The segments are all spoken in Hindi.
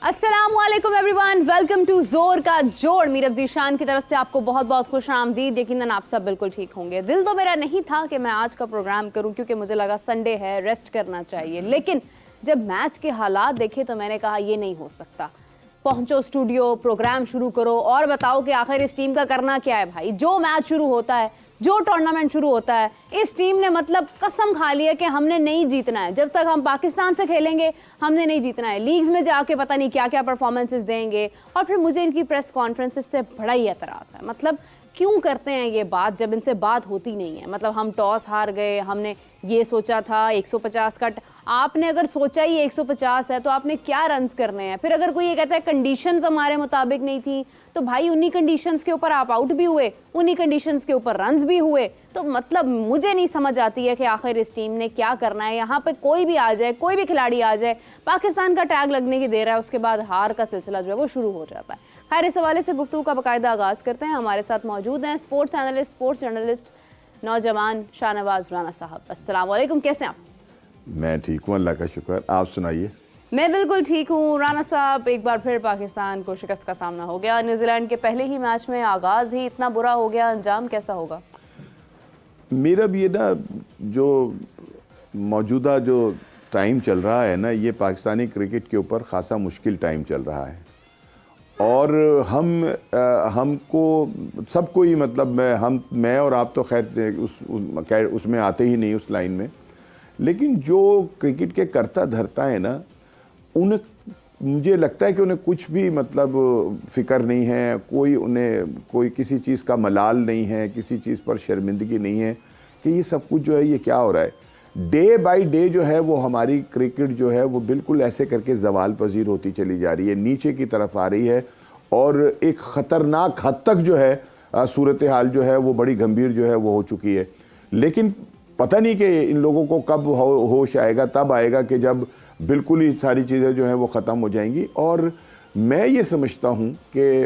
अस्सलामुअलैकुम एवरीवन, वेलकम टू जोर का जोड़। मीरब जीशान की तरफ से आपको बहुत बहुत खुश आमदीद। यकीनन आप सब बिल्कुल ठीक होंगे। दिल तो मेरा नहीं था कि मैं आज का प्रोग्राम करूं क्योंकि मुझे लगा संडे है, रेस्ट करना चाहिए, लेकिन जब मैच के हालात देखे तो मैंने कहा ये नहीं हो सकता। पहुंचो स्टूडियो, प्रोग्राम शुरू करो और बताओ कि आखिर इस टीम का करना क्या है। भाई जो मैच शुरू होता है, जो टूर्नामेंट शुरू होता है, इस टीम ने मतलब कसम खा ली है कि हमने नहीं जीतना है। जब तक हम पाकिस्तान से खेलेंगे हमने नहीं जीतना है। लीग्स में जाके पता नहीं क्या क्या परफॉर्मेंसेस देंगे। और फिर मुझे इनकी प्रेस कॉन्फ्रेंसेस से बड़ा ही एतराज़ है। मतलब क्यों करते हैं ये बात जब इनसे बात होती नहीं है। मतलब हम टॉस हार गए, हमने ये सोचा था 150 का, आपने अगर सोचा ही 150 है तो आपने क्या रन्स करने हैं। फिर अगर कोई ये कहता है कंडीशंस हमारे मुताबिक नहीं थी, तो भाई उन्हीं कंडीशंस के ऊपर आप आउट भी हुए, उन्हीं कंडीशंस के ऊपर रन्स भी हुए। तो मतलब मुझे नहीं समझ आती है कि आखिर इस टीम ने क्या करना है। यहाँ पे कोई भी आ जाए, कोई भी खिलाड़ी आ जाए, पाकिस्तान का टैग लगने की देर है, उसके बाद हार का सिलसिला जो है वो शुरू हो जाता है। खैर, इस हवाले से गुफ्तगू का बाकायदा आगाज़ करते हैं। हमारे साथ मौजूद हैं स्पोर्ट्स एनालिस्ट, स्पोर्ट्स जर्नलिस्ट नौजवान शाहनवाज राना साहब। अस्सलाम वालेकुम, कैसे हैं आप? मैं ठीक हूँ, अल्लाह का शुक्र। आप सुनाइए। मैं बिल्कुल ठीक हूँ। राना साहब, एक बार फिर पाकिस्तान को शिकस्त का सामना हो गया। न्यूजीलैंड के पहले ही मैच में आगाज़ ही इतना बुरा हो गया, अंजाम कैसा होगा? मेरा भी ये ना, जो मौजूदा जो टाइम चल रहा है ना, ये पाकिस्तानी क्रिकेट के ऊपर ख़ासा मुश्किल टाइम चल रहा है। और हमको सबको ही, मतलब मैं और आप तो खैर उसमें आते ही नहीं, उस लाइन में। लेकिन जो क्रिकेट के करता धरता है ना, उन्हें मुझे लगता है कि उन्हें कुछ भी मतलब फ़िक्र नहीं है, कोई किसी चीज़ का मलाल नहीं है, किसी चीज़ पर शर्मिंदगी नहीं है कि ये सब कुछ जो है ये क्या हो रहा है। डे बाय डे जो है वो हमारी क्रिकेट जो है वो बिल्कुल ऐसे करके ज़वाल पजीर होती चली जा रही है, नीचे की तरफ आ रही है। और एक ख़तरनाक हद तक जो है सूरत हाल जो है वो बड़ी गंभीर जो है वो हो चुकी है। लेकिन पता नहीं कि इन लोगों को कब होश आएगा। तब आएगा कि जब बिल्कुल ही सारी चीज़ें जो हैं वो ख़त्म हो जाएंगी। और मैं ये समझता हूँ कि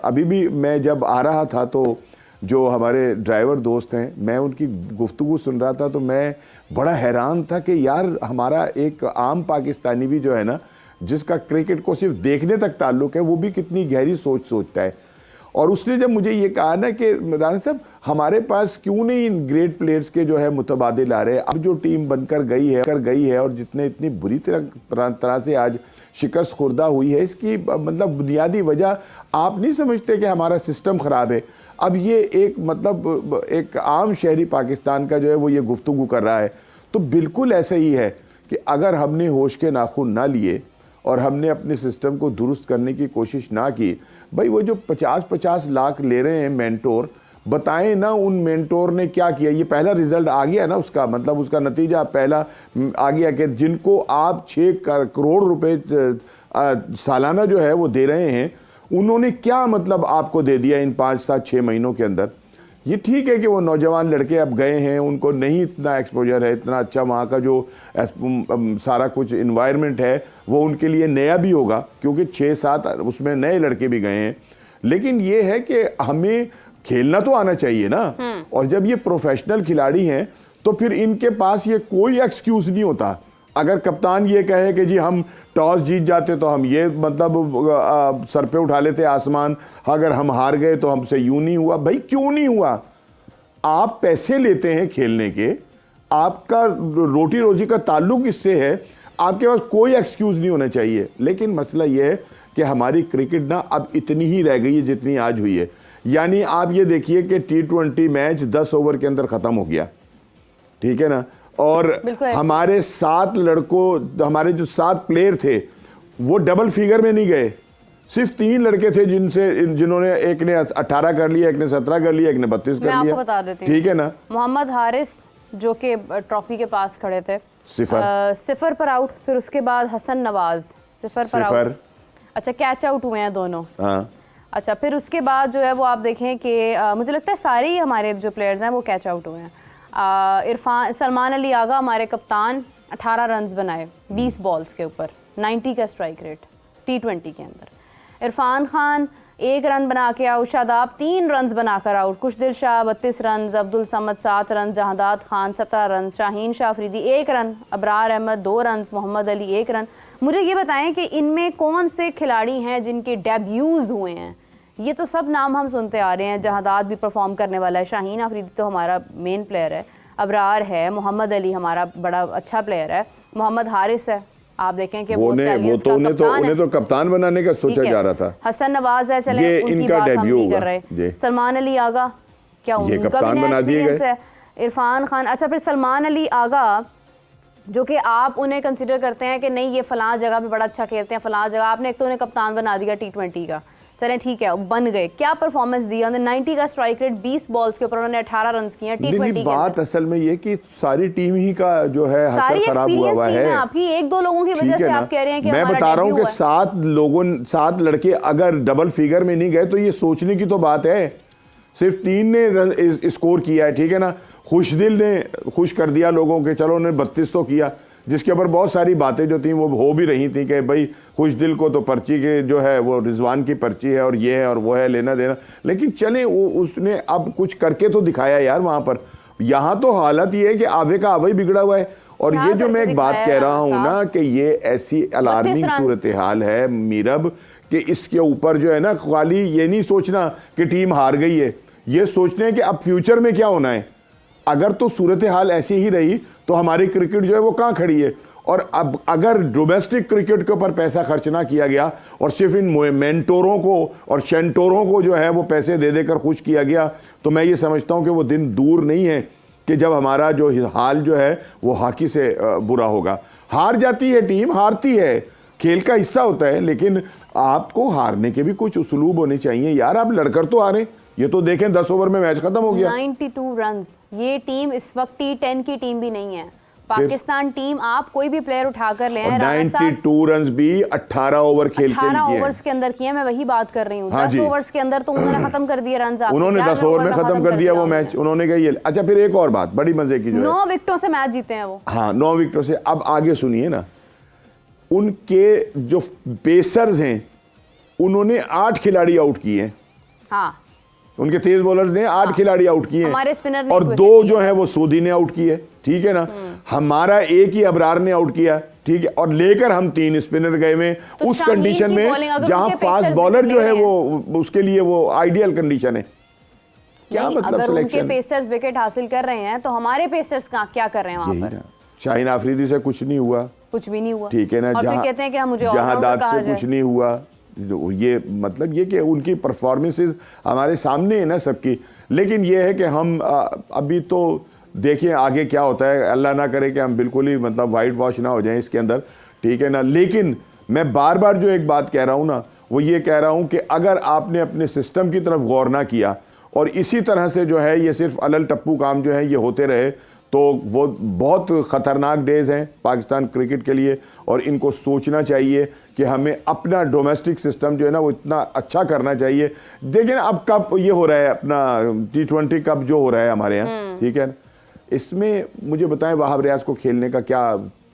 अभी भी मैं जब आ रहा था तो जो हमारे ड्राइवर दोस्त हैं, मैं उनकी गुफ्तगू सुन रहा था तो मैं बड़ा हैरान था कि यार हमारा एक आम पाकिस्तानी भी जो है ना, जिसका क्रिकेट को सिर्फ देखने तक ताल्लुक़ है, वो भी कितनी गहरी सोच सोचता है। और उसने जब मुझे ये कहा ना कि राना साहब हमारे पास क्यों नहीं इन ग्रेट प्लेयर्स के जो है मुतबादिल आ रहे हैं। अब जो टीम बनकर गई है और जितने इतनी बुरी तरह से आज शिकस्त खुर्दा हुई है, इसकी मतलब बुनियादी वजह आप नहीं समझते कि हमारा सिस्टम ख़राब है। अब ये एक आम शहरी पाकिस्तान का जो है वो ये गुफ्तगू कर रहा है। तो बिल्कुल ऐसा ही है कि अगर हमने होश के नाखून ना लिए और हमने अपने सिस्टम को दुरुस्त करने की कोशिश ना की, भाई वो जो 50-50 लाख ले रहे हैं मेंटोर, बताएं ना उन मेंटोर ने क्या किया। ये पहला रिजल्ट आ गया ना, उसका मतलब उसका नतीजा पहला आ गया कि जिनको आप 6 करोड़ रुपए सालाना जो है वो दे रहे हैं, उन्होंने क्या मतलब आपको दे दिया इन 5-7-6 महीनों के अंदर। ये ठीक है कि वो नौजवान लड़के अब गए हैं, उनको नहीं इतना एक्सपोजर है, इतना अच्छा वहाँ का जो सारा कुछ इन्वायरमेंट है वो उनके लिए नया भी होगा, क्योंकि 6-7 उसमें नए लड़के भी गए हैं। लेकिन ये है कि हमें खेलना तो आना चाहिए ना। और जब ये प्रोफेशनल खिलाड़ी हैं तो फिर इनके पास ये कोई एक्सक्यूज़ नहीं होता। अगर कप्तान ये कहे कि जी हम टॉस जीत जाते तो हम ये मतलब सर पे उठा लेते आसमान, अगर हम हार गए तो हमसे यूं नहीं हुआ। भाई क्यों नहीं हुआ? आप पैसे लेते हैं खेलने के, आपका रोटी रोजी का ताल्लुक इससे है, आपके पास कोई एक्सक्यूज़ नहीं होना चाहिए। लेकिन मसला ये है कि हमारी क्रिकेट ना अब इतनी ही रह गई है जितनी आज हुई है। यानी आप ये देखिए कि T20 मैच 10 ओवर के अंदर ख़त्म हो गया, ठीक है ना। और हमारे 7 लड़कों, हमारे जो 7 प्लेयर थे वो डबल फिगर में नहीं गए। सिर्फ 3 लड़के थे जिन्होंने, एक ने 18 कर लिया, एक ने 17 कर लिया, एक ने 32 कर लिया। बता देती हूँ, ठीक है ना। मोहम्मद हारिस जो कि ट्रॉफी के पास खड़े थे, सिफर पर आउट। फिर उसके बाद हसन नवाज सिफर पर आउट। अच्छा, कैच आउट हुए हैं दोनों। हाँ। अच्छा, फिर उसके बाद जो है वो आप देखें कि मुझे लगता है सारे ही हमारे जो प्लेयर्स हैं वो कैच आउट हुए हैं। सलमान अली आगा हमारे कप्तान 18 रन्स बनाए 20 बॉल्स के ऊपर, 90 का स्ट्राइक रेट T20 के अंदर। इरफान खान 1 रन बना के आउट, शादाब 3 रन बनाकर out, Khushdil Shah 32 run, Abdul Samad 7 run, Jahandad Khan 17 run, Shaheen Shah Afridi 1 run, Abrar Ahmed 2 run, Mohammad Ali 1 run. मुझे ये बताएं कि इनमें कौन से खिलाड़ी हैं जिनके डेब्यूज़ हुए हैं? ये तो सब नाम हम सुनते आ रहे हैं, जहादात भी परफॉर्म करने वाला है, शाहीन अफरीदी तो हमारा मेन प्लेयर है, अबरार है, मोहम्मद अली हमारा बड़ा अच्छा प्लेयर है, मोहम्मद हारिस है, आप देखें कि उन्हें तो कप्तान बनाने का सोचा जा रहा था। हसन नवाज है, चले ये उनकी इनका बात हम डेब्यू नहीं कर होगा। रहे। सलमान अली आगा, क्या ये उनका कप्तान भी नया बना दिए एक्सपीरियंस गए। है? इरफान खान, अच्छा फिर सलमान अली आगा जो कि आप उन्हें कंसिडर करते हैं कि नहीं ये फलां जगह पे बड़ा अच्छा खेलते हैं, फलां जगह, आपने एक तो उन्हें कप्तान बना दिया T20 का, चलें ठीक है बन गए, क्या परफॉर्मेंस दिया उन्होंने? 90 का स्ट्राइक रेट, 20 बॉल्स के ऊपर उन्होंने 18 रन किए हैं T20 के बात असल में ये कि सारी टीम ही का जो है सारी खराब हुआ हुआ है आपकी, 1-2 लोगों की वजह से आप कह रहे हैं कि मैं बता रहा हूँ कि 7 लड़के अगर डबल फिगर में नहीं गए तो ये सोचने की तो बात है। सिर्फ 3 ने स्कोर किया है, ठीक है ना। खुशदिल ने खुश कर दिया लोगों के, चलो उन्होंने 32 तो किया, जिसके ऊपर बहुत सारी बातें जो थी वो हो भी रही थी कि भाई खुशदिल को तो पर्ची के जो है वो रिजवान की पर्ची है और ये है और वो है, लेना देना। लेकिन चले उसने अब कुछ करके तो दिखाया यार वहाँ पर। यहाँ तो हालत ये है कि आवे का आवा ही बिगड़ा हुआ है। और ये जो मैं एक बात कह रहा हूँ ना कि ये ऐसी अलार्मिंग सूरत हाल है मीरब कि इसके ऊपर जो है ना खाली ये नहीं सोचना कि टीम हार गई है, ये सोचना है कि अब फ्यूचर में क्या होना है। अगर तो सूरत हाल ऐसी ही रही तो हमारी क्रिकेट जो है वो कहाँ खड़ी है। और अब अगर डोमेस्टिक क्रिकेट के ऊपर पैसा खर्च ना किया गया और सिर्फ इन मेंटोरों को और शेंटोरों को जो है वो पैसे दे देकर खुश किया गया, तो मैं ये समझता हूँ कि वो दिन दूर नहीं है कि जब हमारा जो हाल जो है वो हॉकी से बुरा होगा। हार जाती है टीम, हारती है, खेल का हिस्सा होता है, लेकिन आपको हारने के भी कुछ उसूलूब होने चाहिए यार। आप लड़कर तो हारे, ये तो देखें 10 ओवर में मैच खत्म हो गया। 92 रन्स, ये टीम इस वक्त T10 की टीम भी नहीं है। पाकिस्तान टीम, आप कोई भी प्लेयर उठाकर ले आए, 92 रन्स भी 18 ओवर खेल के 18 ओवर्स के अंदर किए, मैं वही बात कर रही हूँ। हाँ 10 ओवर्स के अंदर तो उन्होंने खत्म कर दिए रन, उन्होंने 10 ओवर में खत्म कर दिया वो मैच, उन्होंने कहा ये। अच्छा फिर एक और बात बड़ी मजे की, जो 9 विकेटों से मैच जीते हैं वो। हाँ 9 विकेटों से। अब आगे सुनिए ना, उनके जो पेसर्स हैं उन्होंने 8 खिलाड़ी आउट किए हैं। हाँ, उनके तेज बॉलर्स ने 8 खिलाड़ी आउट किए हमारे स्पिनर ने और 2 जो है वो सोधी ने आउट किए, ठीक है ना। हमारा एक ही अबरार ने आउट किया, ठीक है, और लेकर हम 3 स्पिनर गए में तो उस कंडीशन में जहां फास्ट बॉलर जो है वो उसके लिए वो आइडियल कंडीशन है। क्या मतलब अगर सिलेक्शन? उनके पेसर्स विकेट हासिल कर रहे हैं तो हमारे पेसर्स क्या कर रहे हैं वहां पर? शाहीन आफरीदी से कुछ नहीं हुआ, कुछ भी नहीं हुआ, ठीक है ना। और फिर कहते हैं कि मुझे जहादात से कुछ नहीं हुआ। ये मतलब ये कि उनकी परफॉर्मेंसेस हमारे सामने है ना सबकी। लेकिन ये है कि हम अभी तो देखें आगे क्या होता है, अल्लाह ना करे कि हम बिल्कुल ही मतलब वाइट वॉश ना हो जाएं इसके अंदर, ठीक है ना। लेकिन मैं बार बार जो एक बात कह रहा हूँ ना, वो ये कह रहा हूँ कि अगर आपने अपने सिस्टम की तरफ गौर ना किया और इसी तरह से जो है ये सिर्फ अलल टप्पू काम जो है ये होते रहे, तो वो बहुत ख़तरनाक डेज़ हैं पाकिस्तान क्रिकेट के लिए। और इनको सोचना चाहिए कि हमें अपना डोमेस्टिक सिस्टम जो है ना वो इतना अच्छा करना चाहिए। देखिए ना अब कप ये हो रहा है अपना T20 कप जो हो रहा है हमारे यहाँ, ठीक है ना, इसमें मुझे बताएं वहाब रियाज को खेलने का क्या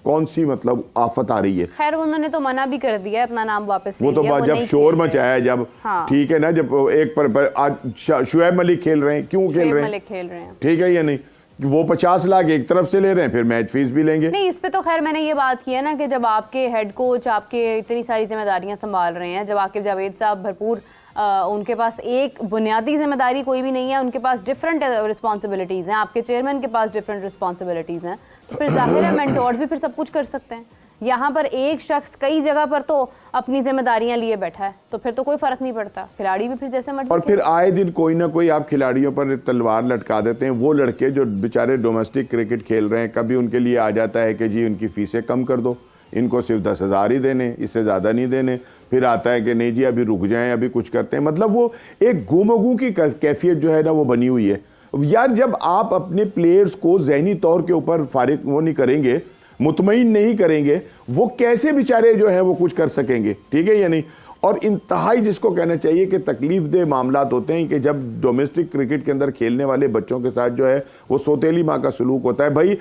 कौन सी मतलब आफत आ रही है? खैर उन्होंने तो मना भी कर दिया, अपना नाम वापस ले लिया। वो तो जब शोर मचाया जब, हाँ। ठीक है ना, जब एक पर आज शुएब मलिक खेल रहे हैं, क्यों खेल रहे हैं, ठीक है या नहीं, वो 50 लाख एक तरफ से ले रहे हैं, फिर मैच फीस भी लेंगे। नहीं, इस पे तो खैर मैंने ये बात की है ना कि जब आपके हेड कोच आपके इतनी सारी जिम्मेदारियां संभाल रहे हैं, जब आपके जावेद साहब भरपूर उनके पास एक बुनियादी जिम्मेदारी कोई भी नहीं है, उनके पास डिफरेंट रिस्पॉन्सिबिलिटीज़ हैं, आपके चेयरमैन के पास डिफरेंट रिस्पॉन्सिबिलिटीज़ हैं, तो फिर जाहिर है मेंटोर्स भी फिर सब कुछ कर सकते हैं। यहाँ पर एक शख्स कई जगह पर तो अपनी जिम्मेदारियां लिए बैठा है, तो फिर तो कोई फर्क नहीं पड़ता, खिलाड़ी भी फिर जैसे मर्जी। और फिर आए दिन कोई ना कोई आप खिलाड़ियों पर तलवार लटका देते हैं। वो लड़के जो बेचारे डोमेस्टिक क्रिकेट खेल रहे हैं, कभी उनके लिए आ जाता है कि जी उनकी फीसें कम कर दो, इनको सिर्फ 10,000 ही देने, इससे ज़्यादा नहीं देने। फिर आता है कि नहीं जी अभी रुक जाएं, अभी कुछ करते हैं। मतलब वो एक गुमगू की कैफियत जो है ना वो बनी हुई है यार। जब आप अपने प्लेयर्स को ज़हनी तौर के ऊपर फारिग वो नहीं करेंगे, मुतमईन नहीं करेंगे, वो कैसे बेचारे जो हैं वो कुछ कर सकेंगे, ठीक है या नहीं। और इंतहाई जिसको कहना चाहिए कि तकलीफ दे मामलात होते हैं कि जब डोमेस्टिक क्रिकेट के अंदर खेलने वाले बच्चों के साथ जो है वो सौतेली माँ का सलूक होता है। भाई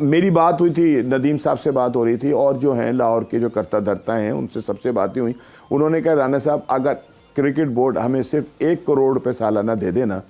मेरी बात हुई थी, नदीम साहब से बात हो रही थी, और जो हैं लाहौर के जो करता धरता हैं उनसे सबसे बातें हुई। उन्होंने कहा राना साहब अगर क्रिकेट बोर्ड हमें सिर्फ 1 करोड़ रुपए सालाना दे देना,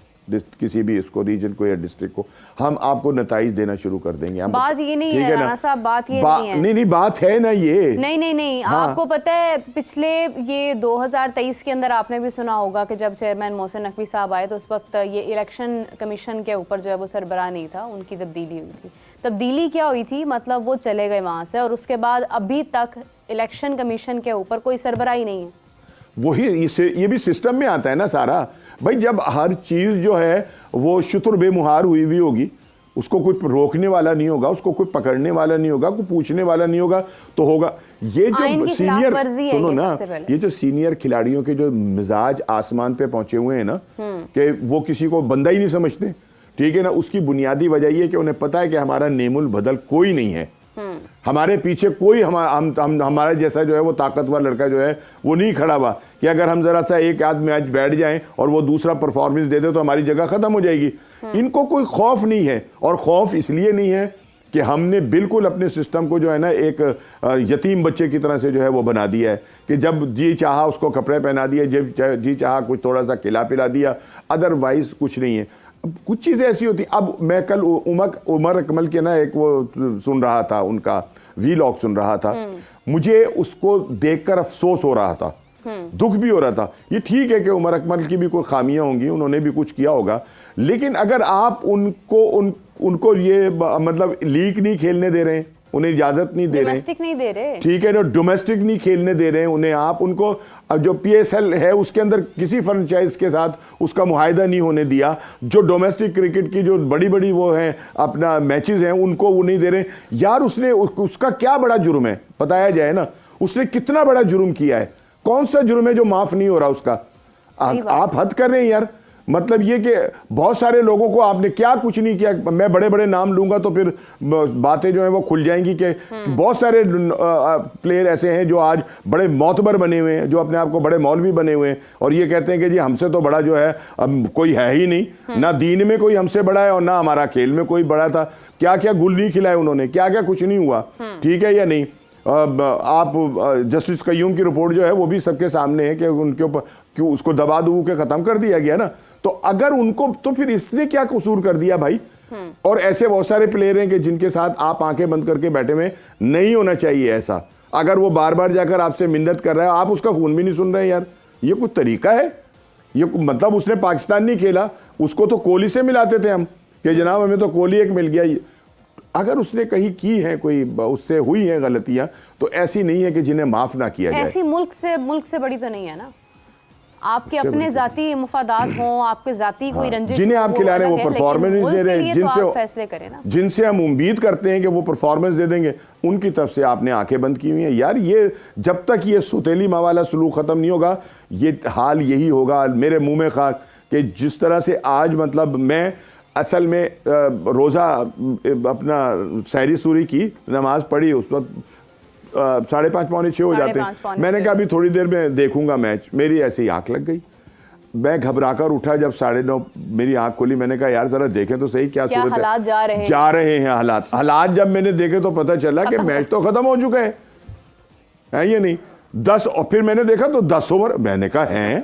किसी भी इसको रीजन को या डिस्ट्रिक्ट को, हम आपको नताइज देना शुरू कर देंगे। हम बात ये नहीं है राणा साहब, बात ये नहीं है। नहीं बात है ना ये। नहीं हाँ। आपको पता है पिछले ये 2023 के अंदर आपने भी सुना होगा कि जब चेयरमैन मोहसिन नकवी साहब आए तो उस वक्त ये इलेक्शन कमीशन के ऊपर जो है वो सरबराह नहीं था, उनकी तब्दीली हुई थी। तब्दीली क्या हुई थी, मतलब वो चले गए वहाँ से और उसके बाद अभी तक इलेक्शन कमीशन के ऊपर कोई सरबराही नहीं है। वही ये भी सिस्टम में आता है ना सारा भाई। जब हर चीज़ जो है वो शुतुर बेमुहार हुई हुई होगी, उसको कोई रोकने वाला नहीं होगा, उसको कोई पकड़ने वाला नहीं होगा, कोई पूछने वाला नहीं होगा, तो होगा ये जो सीनियर, सुनो ना, ये जो सीनियर खिलाड़ियों के जो मिजाज आसमान पे पहुंचे हुए हैं ना, कि वो किसी को बंदा ही नहीं समझते, ठीक है ना, उसकी बुनियादी वजह ये कि उन्हें पता है कि हमारा नेमुल बदल कोई नहीं है, हमारे पीछे कोई हमारा जैसा जो है वो ताकतवर लड़का जो है वो नहीं खड़ा हुआ कि अगर हम जरा सा एक आध मैच बैठ जाएं और वो दूसरा परफॉर्मेंस दे दे तो हमारी जगह खत्म हो जाएगी। इनको कोई खौफ नहीं है, और खौफ इसलिए नहीं है कि हमने बिल्कुल अपने सिस्टम को जो है ना एक यतीम बच्चे की तरह से जो है वो बना दिया है कि जब जी चाहा उसको कपड़े पहना दिए, जब जी चाहा कुछ थोड़ा सा खिला पिला दिया, अदरवाइज कुछ नहीं है। कुछ चीज़ें ऐसी होती। अब मैं कल उमर अकमल के ना एक वो सुन रहा था, उनका वीलॉग सुन रहा था, मुझे उसको देखकर अफसोस हो रहा था, दुख भी हो रहा था। ये ठीक है कि उमर अकमल की भी कोई खामियां होंगी, उन्होंने भी कुछ किया होगा, लेकिन अगर आप उनको ये मतलब लीग नहीं खेलने दे रहे हैं, उन्हें इजाजत नहीं दे रहे, ठीक है ना, डोमेस्टिक नहीं खेलने दे रहे हैं उन्हें, आप उनको जो PSL है उसके अंदर किसी फ्रेंचाइज के साथ उसका मुआहिदा नहीं होने दिया, जो डोमेस्टिक क्रिकेट की जो बड़ी बड़ी वो हैं अपना मैचेस हैं उनको वो नहीं दे रहे यार। उसका क्या बड़ा जुर्म है बताया जाए ना, उसने कितना बड़ा जुर्म किया है, कौन सा जुर्म है जो माफ नहीं हो रहा उसका? आप हद कर रहे हैं यार। मतलब ये कि बहुत सारे लोगों को आपने क्या कुछ नहीं किया, मैं बड़े बड़े नाम लूंगा तो फिर बातें जो है वो खुल जाएंगी कि बहुत सारे प्लेयर ऐसे हैं जो आज बड़े मोतबर बने हुए हैं, जो अपने आप को बड़े मौलवी बने हुए हैं और ये कहते हैं कि जी हमसे तो बड़ा जो है अब कोई है ही नहीं, ना दीन में कोई हमसे बड़ा है और ना हमारा खेल में कोई बड़ा था। क्या क्या गुल नहीं खिलाए उन्होंने, क्या क्या कुछ नहीं हुआ, ठीक है या नहीं? आप जस्टिस कय्यूम की रिपोर्ट जो है वो भी सबके सामने है कि उनके ऊपर क्यों उसको दबा दबू के ख़त्म कर दिया गया ना। तो अगर उनको, तो फिर इसने क्या कसूर कर दिया भाई? और ऐसे बहुत सारे प्लेयर हैं कि जिनके साथ आप आंखें बंद करके बैठे हुए, नहीं होना चाहिए ऐसा। अगर वो बार बार जाकर आपसे मिन्नत कर रहा है, आप उसका फ़ोन भी नहीं सुन रहे हैं यार, ये कुछ तरीका है? ये मतलब उसने पाकिस्तान नहीं खेला, उसको तो कोहली से मिलाते थे हम कि जनाब हमें तो कोहली एक मिल गया। अगर उसने कहीं की है, कोई उससे हुई है गलतियां, तो ऐसी नहीं है कि जिन्हें माफ ना किया जाए। ऐसी मुल्क से बड़ी तो नहीं है ना, आपके अपने जाती मुफादात हों, आपके जाती कोई रंजिश, जिन्हें आप खिला रहे हैं वो परफॉर्मेंस दे रहे हैं, फैसले करें ना, जिनसे हम उम्मीद करते हैं कि वो परफॉर्मेंस दे देंगे, उनकी तरफ से आपने आंखें बंद की हुई हैं यार। ये जब तक ये सुतेली माँ वाला सलूक खत्म नहीं होगा, ये हाल यही होगा। मेरे मुंह में खाक कि जिस तरह से आज, मतलब मैं असल में रोज़ा अपना सहरी सूरी की नमाज पढ़ी, उस वक्त 5:30 पौने 6 हो जाते हैं। मैंने कहा अभी थोड़ी देर में देखूंगा मैच, मेरी ऐसी आंख लग गई। मैं घबराकर उठा, जब 9:30 मेरी आंख खुली, मैंने कहा यार जरा देखें तो सही क्या सूरत हालात है, जा रहे हैं हालात जब मैंने देखे तो पता चला कि मैच तो खत्म हो चुका है ये नहीं 10, और फिर मैंने देखा तो 10 ओवर। मैंने कहा है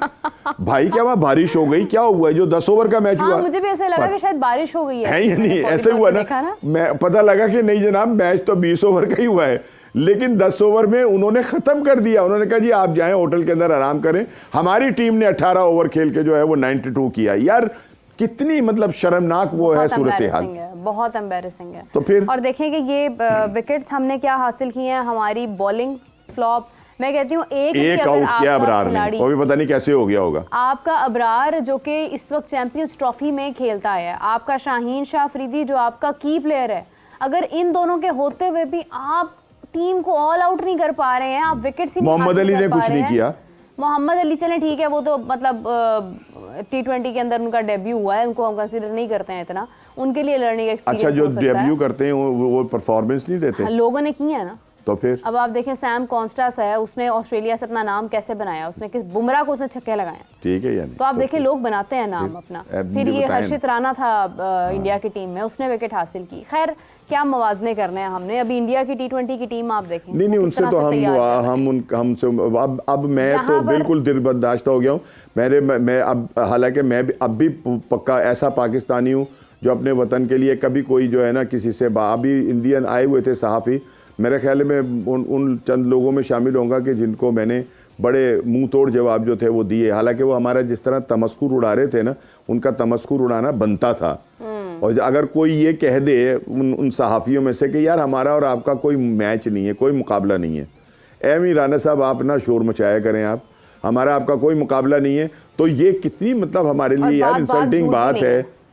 भाई क्या वहाँ बारिश हो गई, क्या हुआ है जो 10 ओवर का मैच हुआ? मुझे भी ऐसा लगा कि शायद बारिश हो गई है या नहीं, ऐसे हुआ ना। मैं पता लगा कि नहीं जनाब मैच तो 20 ओवर का ही हुआ है, लेकिन 10 ओवर में उन्होंने खत्म कर दिया। उन्होंने कहा जी आप जाएं होटल के अंदर आराम करें। हमारी टीम ने 18 ओवर खेल के जो है वो 92 किया। यार कितनी मतलब शर्मनाक वो है सूरत हाल, बहुत एम्बैरेसिंग है। तो फिर और देखें कि ये विकेट्स हमने क्या हासिल किए हैं, हमारी बॉलिंग फ्लॉप। मैं कहती हूँ एक आउट किया अबरार ने, वो भी पता नहीं कैसे हो गया होगा। आपका अबरार जो कि इस वक्त चैंपियंस ट्रॉफी में खेलता है, आपका शाहीन शाह अफरीदी जो आपका की प्लेयर है, अगर इन दोनों के होते हुए भी आप टीम को ऑल आउट नहीं कर पा रहे हैं, आप विकेट्स ही मोहम्मद अली ने कुछ नहीं किया। मोहम्मद अली चले ठीक है, वो तो मतलब T20 के अंदर उनका डेब्यू हुआ है, उनको हम कंसीडर नहीं करते हैं इतना, उनके लिए लर्निंग एक्सपीरियंस। अच्छा, जो डेब्यू करते हैं वो परफॉर्मेंस नहीं देते, लोगों ने किया है ना। तो फिर अब आप देखें सैम कॉन्स्टास है, उसने ऑस्ट्रेलिया से अपना नाम कैसे बनाया, उसने किस बुमराह को उसने छक्के लगाए, ठीक है यानी। तो आप देखें लोग बनाते हैं नाम अपना। फिर ये हर्षित राणा था इंडिया की टीम में, उसने विकेट हासिल की। खैर क्या मवाजने करने हैं हमने। अभी इंडिया की T20 की टीम आप देखें, नहीं किस उनसे तरह तो से तैयार कर रहे हैं। हमसे अब मैं यहाँ तो पर- बिल्कुल दिलबर्दाश्त हो गया हूँ। मैं अब हालांकि मैं भी अब भी पक्का ऐसा पाकिस्तानी हूँ जो अपने वतन के लिए कभी कोई जो है ना किसी से अभी इंडियन आए हुए थे सहाफ़ी, मेरे ख्याल में उन चंद लोगों में शामिल होऊंगा कि जिनको मैंने बड़े मुंह तोड़ जवाब जो थे वो दिए। हालांकि वो हमारा जिस तरह तमस्कुर उड़ा रहे थे ना, उनका तमस्कुर उड़ाना बनता था। और अगर कोई ये कह दे उन सहाफ़ियों में से कि यार हमारा और आपका कोई मैच नहीं है, कोई मुकाबला नहीं है, एम राना साहब आप ना शोर मचाया करें, आप हमारा आपका कोई मुकाबला नहीं है, तो ये कितनी मतलब हमारे लिए यार इंसल्टिंग बात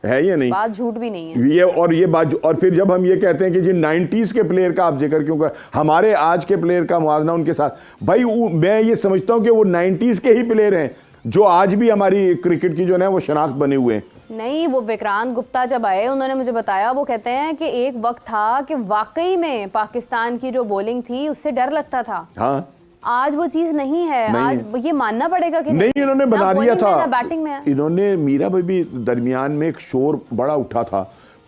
है या नहीं? बात झूठ भी नहीं है ये बात। और फिर जब हम ये कहते हैं कि जी 90s के प्लेयर का आप जिक्र क्यों कर, हमारे आज के प्लेयर का मुआवजा उनके साथ, भाई मैं ये समझता हूं कि वो 90s के ही प्लेयर हैं जो आज भी हमारी क्रिकेट की जो है वो शनाख्त बने हुए हैं। नहीं, वो विक्रांत गुप्ता जब आए उन्होंने मुझे बताया, वो कहते हैं कि एक वक्त था कि वाकई में पाकिस्तान की जो बॉलिंग थी उससे डर लगता था। हाँ, आज वो चीज नहीं है। नहीं आज है। ये मानना पड़ेगा कि नहीं इन्होंने ना बना दिया bowling में, था। ना बैटिंग में है। इन्होंने मीरा भाई भी दरमियान में एक शोर बड़ा उठा था,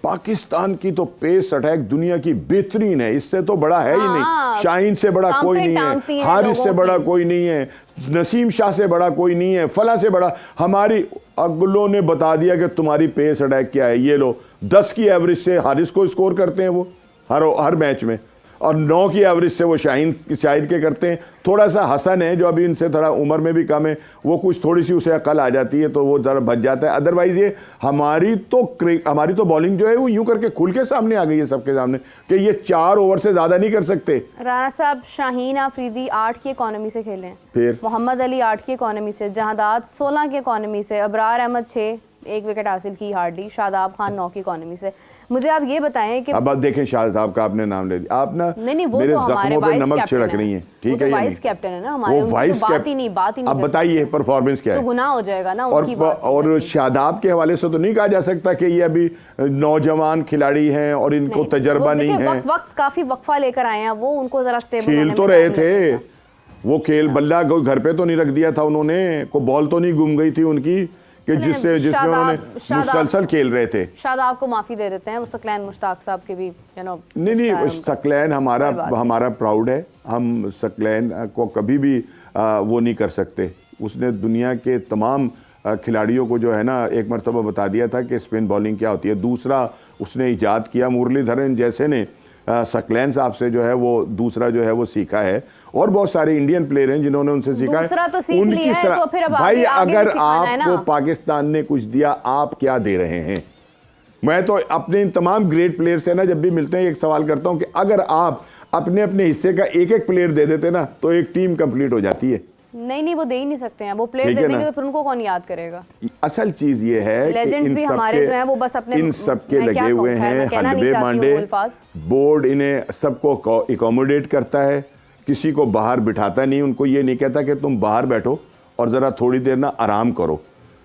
पाकिस्तान की तो पेस अटैक दुनिया की बेहतरीन है, इससे तो बड़ा है ही नहीं, शाहीन से बड़ा कोई नहीं है, हारिस से बड़ा कोई नहीं है, नसीम शाह से बड़ा कोई नहीं है, फला से बड़ा। हमारी अगलों ने बता दिया कि तुम्हारी पेस अटैक क्या है, ये लो 10 की एवरेज से हारिस को स्कोर करते हैं वो हर मैच में, और 9 की एवरेज से वो शाहीन के करते हैं। थोड़ा सा हसन है जो अभी इनसे थोड़ा उम्र में भी कम है, वो कुछ थोड़ी सी उसे अकल आ जाती है तो वो ज़रा बच जाता है। अदरवाइज ये हमारी तो बॉलिंग जो है वो यूं करके खुल के सामने आ गई है सबके सामने कि ये 4 ओवर से ज़्यादा नहीं कर सकते। राणा साहब, शाहीन आफरीदी 8 की इकोनॉमी से खेले हैं, फिर मोहम्मद अली 8 की इकोनॉमी से, जहादात 16 की इकोनॉमी से, अबरार अहमद 6, 1 विकेट हासिल की हार्डली, शादाब खान 9 की इकोनॉमी से। मुझे आप ये बताएं कि अब देखें शादाब का आपने नाम ले लिया, आप ना नहीं, वो मेरे तो हमारे जख्मों पे वाइस नमक कैप्टन छिड़क है। रही हैं, ठीक वो तो है या वाइस नहीं? कैप्टन है ना हमारे, वो वाइस बात ही नहीं अब बताइए परफॉर्मेंस क्या तो है? गुनाह हो जाएगा ना उनकी बात। और शादाब के हवाले से तो नहीं कहा जा सकता कि ये अभी नौजवान खिलाड़ी हैं और इनको तजर्बा नहीं है। वक्त काफी वक्फा लेकर आए हैं वो, उनको जरा स्टेबल खेल तो रहे थे वो, खेल बल्ला घर पे तो नहीं रख दिया था उन्होंने, को बॉल तो नहीं गुम गई थी उनकी कि जिसमें उन्होंने मुसलसल खेल रहे थे। शादाब को माफी दे देते हैं, वो सकलैन मुश्ताक साहब के भी नहीं सकलैन हमारा प्राउड है, हम सकलैन को कभी भी वो नहीं कर सकते। उसने दुनिया के तमाम खिलाड़ियों को जो है ना एक मरतबा बता दिया था कि स्पिन बॉलिंग क्या होती है। दूसरा उसने इजाद किया, मुरलीधरन जैसे ने सकलैन साहब से जो है वो दूसरा जो है वो सीखा है, और बहुत सारे इंडियन प्लेयर हैं जिन्होंने उनसे सीखा है। तो सीख लिया है, तो फिर अब भाई आगे अगर सिखाना है ना। आपको पाकिस्तान ने कुछ दिया, आप क्या दे रहे हैं? मैं तो अपने इन तमाम ग्रेट प्लेयर से ना जब भी मिलते हैं एक सवाल करता हूं कि अगर आप अपने अपने हिस्से का एक एक प्लेयर दे देते ना तो एक टीम कंप्लीट हो जाती है। नहीं, वो दे ही नहीं सकते हैं, वो प्लेयर दे देंगे तो फिर उनको कौन याद करेगा? असल चीज ये है कि इन सबके लगे हुए हैं हलवे मांडे, बोर्ड इन्हें सबको अकोमोडेट करता है, किसी को बाहर बिठाता नहीं, उनको ये नहीं कहता कि तुम बाहर बैठो और ज़रा थोड़ी देर ना आराम करो।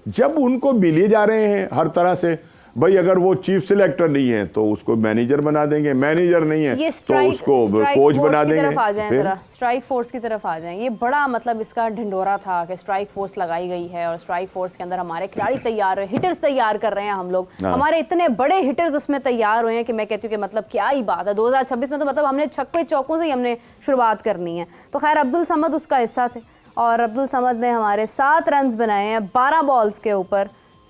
जब उनको मिले जा रहे हैं हर तरह से, भाई अगर वो चीफ सिलेक्टर नहीं है तो उसको मैनेजर बना देंगे, मैनेजर नहीं है तो उसको कोच बना देंगे। स्ट्राइक फोर्स की तरफ आ जाएं, ये बड़ा मतलब इसका ढिंडोरा था कि स्ट्राइक फोर्स लगाई गई है और स्ट्राइक फोर्स के अंदर हमारे खिलाड़ी तैयार है, हिटर्स तैयार कर रहे हैं हम लोग, हमारे इतने बड़े हिटर्स उसमें तैयार हुए हैं कि मैं कहती हूँ कि मतलब क्या ही बात है। 2026 में तो मतलब हमने छक्के चौकों से ही हमने शुरुआत करनी है। तो खैर अब्दुल समद उसका हिस्सा थे और अब्दुल समद ने हमारे 7 रन बनाए हैं 12 बॉल्स के ऊपर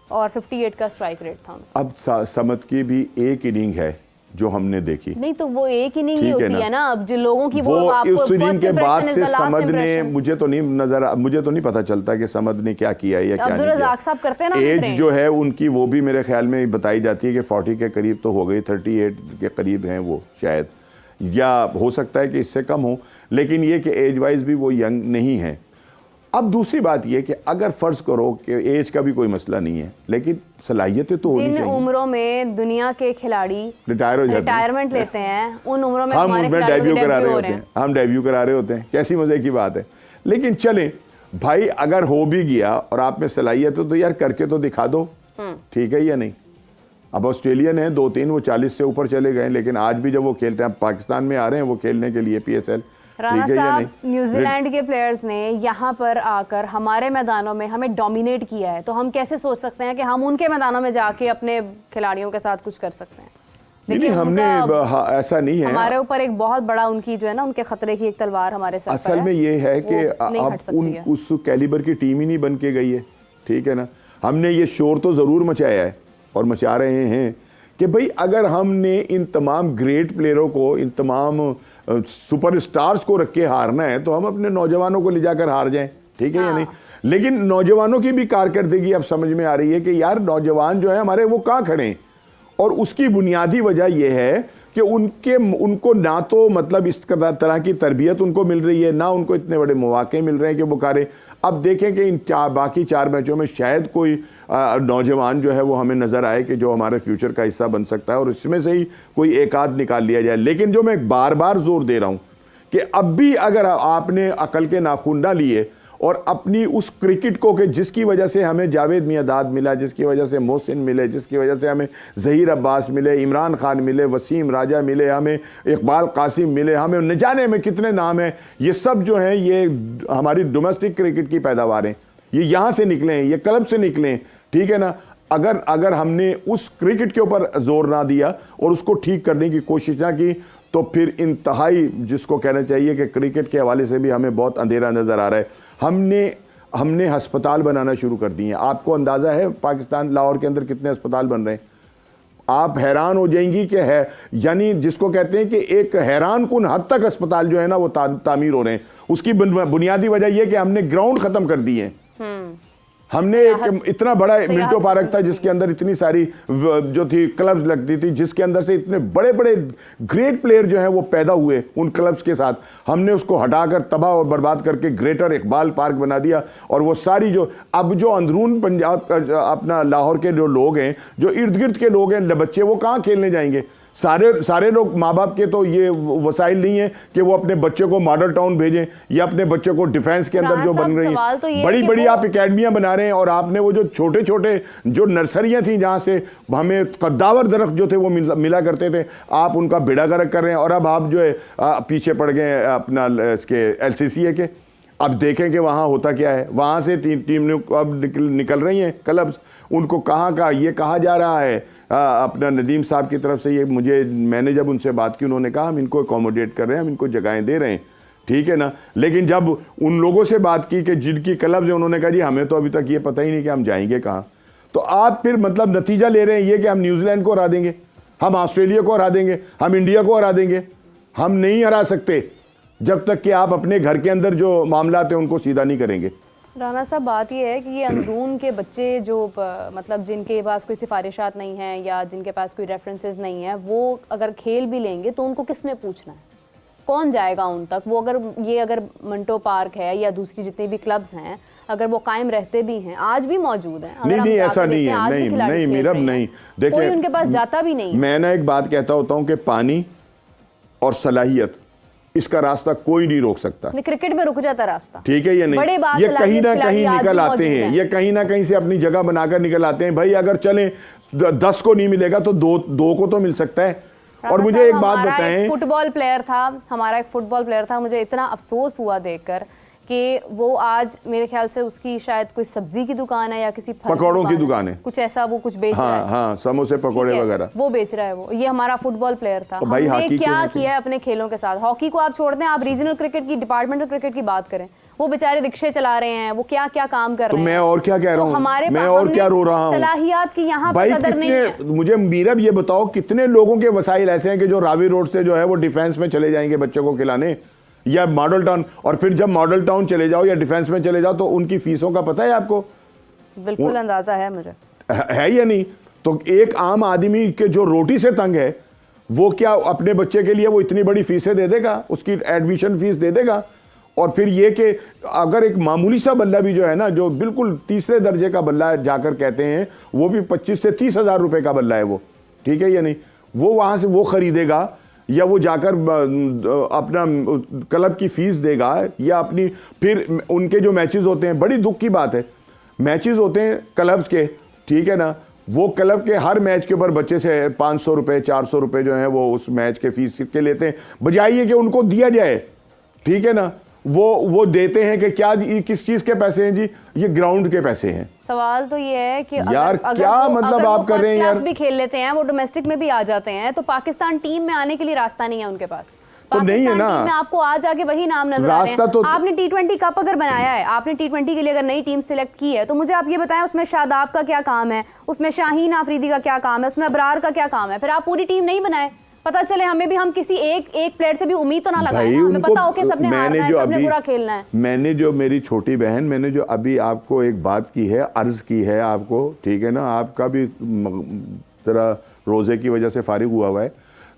और 58 का स्ट्राइक रेट था। अब समद की भी एक इनिंग है जो हमने देखी, नहीं तो वो एक इनिंग ही होती है ना। अब जो लोगों की वो उस इनिंग के बाद से समद ने मुझे तो नहीं पता चलता कि समद ने क्या किया है या क्या नहीं किया। साहब करते हैं ना, एज जो है उनकी वो भी मेरे ख्याल में बताई जाती है कि 40 के करीब तो हो गई, 38 के करीब हैं वो शायद, या हो सकता है कि इससे कम हो, लेकिन ये कि एज वाइज भी वो यंग नहीं है। अब दूसरी बात ये कि अगर फर्ज करो कि एज का भी कोई मसला नहीं है, लेकिन सलाहियतें तो होनी चाहिए। जिन उम्रों में दुनिया के खिलाड़ी रिटायरमेंट लेते हैं उन उम्रों में हम उनमें डेब्यू करा रहे होते हैं, हम डेब्यू करा रहे होते हैं, कैसी मजे की बात है। लेकिन चलें भाई, अगर हो भी गया और आप में सलाहियत हो तो यार करके तो दिखा दो, ठीक है या नहीं? अब ऑस्ट्रेलियन है 2-3, वो 40 से ऊपर चले गए, लेकिन आज भी जब वो खेलते हैं, पाकिस्तान में आ रहे हैं वो खेलने के लिए PSL, राणा साहब, न्यूजीलैंड के प्लेयर्स ने यहाँ पर आकर हमारे मैदानों में हमें डोमिनेट किया है, तो हम कैसे सोच सकते हैं कि हम उनके मैदानों में जाके अपने खिलाड़ियों के साथ कुछ कर सकते हैं? नहीं देखिए, हमने ऐसा नहीं है। हमारे ऊपर एक बहुत बड़ा उनकी जो है ना, उनके खतरे की एक तलवार हमारे सर पर असल में ये है कि अब उस कैलिबर की टीम ही नहीं बन के गई है, ठीक है ना। हमने ये शोर तो ज़रूर मचाया है और मचा रहे हैं कि भाई अगर हमने इन तमाम ग्रेट प्लेयरों को, इन तमाम सुपरस्टार्स को रख के हारना है तो हम अपने नौजवानों को ले जाकर हार जाएं, ठीक है या नहीं। लेकिन नौजवानों की भी कारकर्दगी अब समझ में आ रही है कि यार नौजवान जो है हमारे वो कहाँ खड़े हैं, और उसकी बुनियादी वजह यह है कि उनको ना तो मतलब इस तरह की तरबियत उनको मिल रही है, ना उनको इतने बड़े मौके मिल रहे हैं कि वो करें। अब देखें कि इन बाकी 4 मैचों में शायद कोई नौजवान जो है वो हमें नज़र आए कि जो हमारे फ्यूचर का हिस्सा बन सकता है, और इसमें से ही कोई एक आध निकाल लिया जाए। लेकिन जो मैं बार बार जोर दे रहा हूँ कि अब भी अगर आपने अकल के नाखून ना लिए और अपनी उस क्रिकेट को कि जिसकी वजह से हमें जावेद मियांदाद मिला, जिसकी वजह से मोहसिन मिले, जिसकी वजह से हमें ज़हीर अब्बास मिले, इमरान खान मिले, वसीम राजा मिले, हमें इकबाल कासिम मिले, हमें न जाने में कितने नाम हैं, ये सब जो हैं ये हमारी डोमेस्टिक क्रिकेट की पैदावार हैं, ये यहाँ से निकले हैं, ये क्लब से निकले हैं, ठीक है ना। अगर हमने उस क्रिकेट के ऊपर जोर ना दिया और उसको ठीक करने की कोशिश ना की तो फिर इंतहाई जिसको कहना चाहिए कि क्रिकेट के हवाले से भी हमें बहुत अंधेरा नज़र आ रहा है। हमने अस्पताल बनाना शुरू कर दिए हैं। आपको अंदाज़ा है पाकिस्तान लाहौर के अंदर कितने अस्पताल बन रहे हैं? आप हैरान हो जाएंगी कि है, यानी जिसको कहते हैं कि एक हैरान कुन हद तक अस्पताल जो है ना वो तामीर हो रहे हैं। उसकी बुनियादी वजह यह कि हमने ग्राउंड ख़त्म कर दिए हैं। हमने एक इतना बड़ा मिंटो पार्क था जिसके अंदर इतनी सारी जो थी क्लब्स लगती थी, जिसके अंदर से इतने बड़े बड़े ग्रेट प्लेयर जो हैं वो पैदा हुए उन क्लब्स के साथ, हमने उसको हटाकर तबाह और बर्बाद करके ग्रेटर इकबाल पार्क बना दिया। और वो सारी जो अब जो अंदरून पंजाब अपना लाहौर के जो लोग हैं, जो इर्द गिर्द के लोग हैं, बच्चे वो कहाँ खेलने जाएंगे? सारे लोग, माँ बाप के तो ये वसाइल नहीं है कि वो अपने बच्चे को मॉडल टाउन भेजें या अपने बच्चे को डिफेंस के अंदर जो बन रही है, तो बड़ी बड़ी आप एकेडमियां बना रहे हैं, और आपने वो जो छोटे छोटे जो नर्सरियां थी जहां से हमें कद्दावर दरख्त जो थे वो मिला करते थे, आप उनका बेड़ा गर्क कर रहे हैं। और अब आप जो है पीछे पड़ गए अपना इसके LCCA के। अब देखें कि वहाँ होता क्या है। वहाँ से टीम अब निकल रही हैं क्लब्स, उनको कहाँ का ये कहा जा रहा है अपना नदीम साहब की तरफ से, ये मैंने जब उनसे बात की उन्होंने कहा हम इनको अकोमोडेट कर रहे हैं, हम इनको जगहें दे रहे हैं, ठीक है ना। लेकिन जब उन लोगों से बात की कि जिनकी क्लब्स हैं, उन्होंने कहा जी हमें तो अभी तक ये पता ही नहीं कि हम जाएंगे कहाँ। तो आप फिर मतलब नतीजा ले रहे हैं ये कि हम न्यूजीलैंड को हरा देंगे, हम ऑस्ट्रेलिया को हरा देंगे, हम इंडिया को हरा देंगे। हम नहीं हरा सकते जब तक कि आप अपने घर के अंदर जो मामलात हैं उनको सीधा नहीं करेंगे। राना साहब, बात ये है कि ये अंदरून के बच्चे जो मतलब जिनके पास कोई सिफारिशात नहीं है या जिनके पास कोई रेफरेंसेस नहीं है, वो अगर खेल भी लेंगे तो उनको किसने पूछना है? कौन जाएगा उन तक? वो अगर मिंटो पार्क है या दूसरी जितनी भी क्लब्स हैं, अगर वो कायम रहते भी हैं, आज भी मौजूद हैं, नहीं ऐसा नहीं है, नहीं मीरब नहीं, देखिए उनके पास जाता भी नहीं। मैं ना एक बात कहता होता हूँ कि पानी और सलाहियत, इसका रास्ता कोई नहीं रोक सकता। क्रिकेट में रुक जाता रास्ता, ठीक है या नहीं? ये कहीं ना कहीं निकल आते हैं, ये कहीं ना कहीं से अपनी जगह बनाकर निकल आते हैं। भाई अगर चलें 10 को नहीं मिलेगा तो दो को तो मिल सकता है। और मुझे एक बात बताएं, फुटबॉल प्लेयर था, हमारा एक फुटबॉल प्लेयर था, मुझे इतना अफसोस हुआ देखकर कि वो आज मेरे ख्याल से उसकी शायद कोई सब्जी की दुकान है या किसी पकौड़ों की दुकान है, कुछ ऐसा, वो कुछ बेच रहा है। हाँ, समोसे पकौड़े वगैरह वो बेच रहा है। वो ये हमारा फुटबॉल प्लेयर था। भाई हमने क्या किया है अपने खेलों के साथ? हॉकी को आप छोड़ दें, आप रीजनल क्रिकेट की, डिपार्टमेंटल क्रिकेट की बात करें, वो बेचारे रिक्शे चला रहे हैं, वो क्या क्या काम कर रहे हैं। मैं और क्या कह रहा हूँ, मैं और क्या रो रहा हूँ? सलाहियत की यहाँ पर कदर नहीं है। मुझे मीरब ये बताओ, कितने लोगों के वसाइल ऐसे हैं कि जो रावी रोड से जो है वो डिफेंस में चले जाएंगे बच्चों को खिलाने, या मॉडल टाउन, और फिर जब मॉडल टाउन चले जाओ या डिफेंस में चले जाओ तो उनकी फीसों का पता है आपको? बिल्कुल अंदाजा है मुझे, है या नहीं? तो एक आम आदमी के जो रोटी से तंग है वो क्या अपने बच्चे के लिए वो इतनी बड़ी फीसें दे देगा, उसकी एडमिशन फीस दे देगा? और फिर ये कि अगर एक मामूली सा बल्ला भी जो है ना, जो बिल्कुल तीसरे दर्जे का बल्ला जाकर कहते हैं, वो भी 25 से 30 हज़ार रुपए का बल्ला है वो, ठीक है या नहीं? वो वहाँ से वो खरीदेगा या वो जाकर अपना क्लब की फीस देगा, या अपनी फिर उनके जो मैचेस होते हैं, बड़ी दुख की बात है, मैचेस होते हैं क्लब्स के, ठीक है ना, वो क्लब के हर मैच के ऊपर बच्चे से 500 रुपये 400 रुपये जो है वो उस मैच के फीस के लेते हैं, बजाय ये कि उनको दिया जाए, ठीक है ना, वो देते हैं कि क्या ये किस चीज के पैसे हैं जी, ये ग्राउंड के पैसे हैं। सवाल तो ये है कि यार क्या मतलब आप कर रहे हैं यार, भी खेल लेते हैं, वो डोमेस्टिक में भी आ जाते हैं, तो पाकिस्तान टीम में आने के लिए रास्ता नहीं है उनके पास। तो नहीं है ना, टीम में आपको आज आके वही नाम नजर आ रहे हैं। तो आपने T20 कप अगर बनाया है, आपने T20 के लिए अगर नई टीम सिलेक्ट की है, तो मुझे आप ये बताएं उसमें शादाब का क्या काम है, उसमें शाहीन आफरीदी का क्या काम है, उसमें अबरार का क्या काम है? फिर आप पूरी टीम नहीं बनाए, पता चले हमें भी हम किसी एक प्लेयर से भी उम्मीद तो ना लगाएं, हमें पता हो कि सबने हारना है, सबने बुरा खेलना है। मैंने जो मेरी छोटी बहन, मैंने जो अभी आपको एक बात की है, अर्ज की है आपको, ठीक है ना, आपका भी जरा रोजे की वजह से फारिग हुआ है,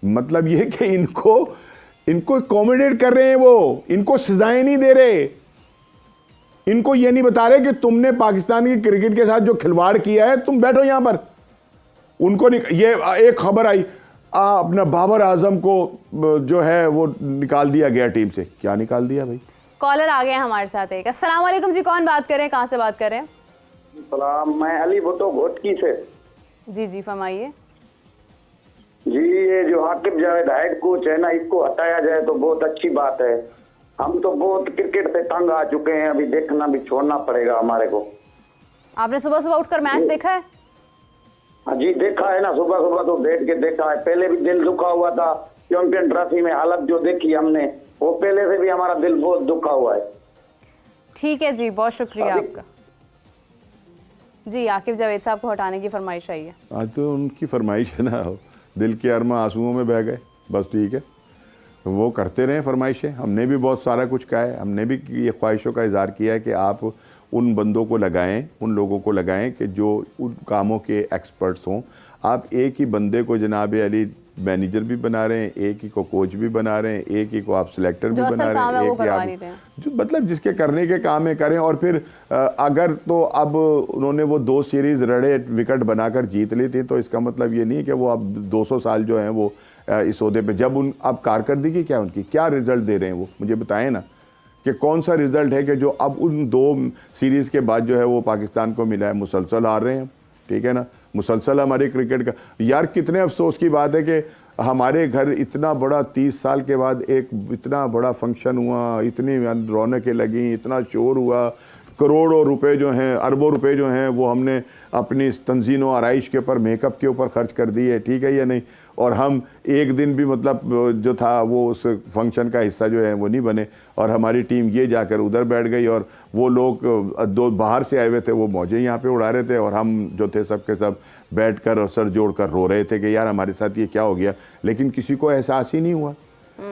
मतलब ये कि इनको अकोमोडेट कर रहे हैं, वो इनको सजाएं नहीं दे रहे, इनको ये नहीं बता रहे कि तुमने पाकिस्तान की क्रिकेट के साथ जो खिलवाड़ किया है तुम बैठो यहां पर। उनको ये एक खबर आई अपना बाबर आजम को जो है वो निकाल दिया गया टीम से। क्या निकाल दिया भाई? कॉलर आ गए हमारे साथ एक। अस्सलाम वालेकुम जी, कौन बात कर रहे हैं, कहां से बात कर रहे हैं? सलाम, मैं अली भुट्टो घोटकी से। जी जी फरमाइए। जी, ये जो आकिब जावेद हेड कोच है ना, इसको हटाया जाए तो बहुत अच्छी बात है। हम तो बहुत क्रिकेट से तंग आ चुके हैं, अभी देखना भी छोड़ना पड़ेगा हमारे को। आपने सुबह सुबह उठकर मैच देखा है? हाँ जी, देखा है ना, सुबह सुबह तो बैठ के देखा है। पहले भी दिल दुखा हुआ था, चैंपियन ट्रॉफी में हालत जो देखी हमने, वो पहले से भी हमारा दिल बहुत दुखा हुआ है। ठीक है जी, बहुत शुक्रिया आपका। जी, आकिब जावेद साहब को हटाने की फरमाइश आई है। आज तो उनकी फरमाइश है ना, दिल के अरमा आंसुओं में बह गए, बस ठीक है, वो करते रहे फरमाइशें। हमने भी बहुत सारा कुछ कहा है, हमने भी ये ख्वाहिशों का इजहार किया है कि आप उन बंदों को लगाएं, उन लोगों को लगाएं कि जो उन कामों के एक्सपर्ट्स हों। आप एक ही बंदे को जनाब अली मैनेजर भी बना रहे हैं, एक ही को कोच भी बना रहे हैं, एक ही को आप सिलेक्टर भी बना रहे हैं, एक ही आप जो मतलब जिसके करने के काम है करें। और फिर अगर तो अब उन्होंने वो 2 सीरीज रड़े विकेट बनाकर जीत ली थी, तो इसका मतलब ये नहीं है कि वो अब 200 साल जो हैं वो इस ओहदे पे, जब उन अब कारकर्दगी क्या उनकी, क्या रिजल्ट दे रहे हैं वो मुझे बताएं ना, कि कौन सा रिजल्ट है कि जो अब उन 2 सीरीज़ के बाद जो है वो पाकिस्तान को मिला है। मुसलसल हार रहे हैं, ठीक है ना, मुसलसल हमारे क्रिकेट का। यार कितने अफसोस की बात है कि हमारे घर इतना बड़ा 30 साल के बाद एक इतना बड़ा फंक्शन हुआ, इतनी रौनकें लगी, इतना शोर हुआ, करोड़ों रुपए जो हैं, अरबों रुपए जो हैं वो हमने अपनी तंजीम व आराइश के ऊपर, मेकअप के ऊपर खर्च कर दिए, ठीक है या नहीं। और हम एक दिन भी मतलब जो था वो उस फंक्शन का हिस्सा जो है वो नहीं बने, और हमारी टीम ये जाकर उधर बैठ गई, और वो लोग 2 बाहर से आए हुए थे वो मौजें यहाँ पे उड़ा रहे थे, और हम जो थे सब के सब बैठ कर और सर जोड़ कर रो रहे थे कि यार हमारे साथ ये क्या हो गया। लेकिन किसी को एहसास ही नहीं हुआ,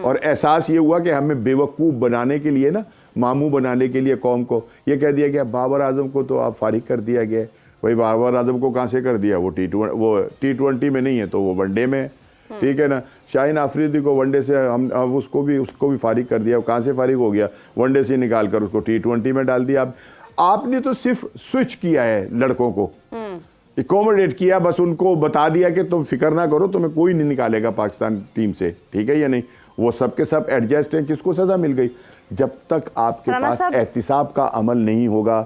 और एहसास ये हुआ कि हमें बेवकूफ़ बनाने के लिए ना, मामू बनाने के लिए कौम को ये कह दिया गया बाबर आजम को तो आप फारिग कर दिया गया। भाई बाबर आजम को कहाँ से कर दिया? वो T20 में नहीं है तो वो वनडे में है, ठीक है ना। शाहीन आफरीदी को वनडे से हम उसको भी फारिग कर दिया। कहाँ से फारिग हो गया? वनडे से निकाल कर उसको T20 में डाल दिया। आपने तो सिर्फ स्विच किया है, लड़कों को एकोमोडेट किया, बस उनको बता दिया कि तुम फिक्र ना करो, तुम्हें कोई नहीं निकालेगा पाकिस्तान टीम से, ठीक है या नहीं। वो सब के सब एडजस्ट हैं। किसको सज़ा मिल गई? जब तक आपके पास एहतिसाब का अमल नहीं होगा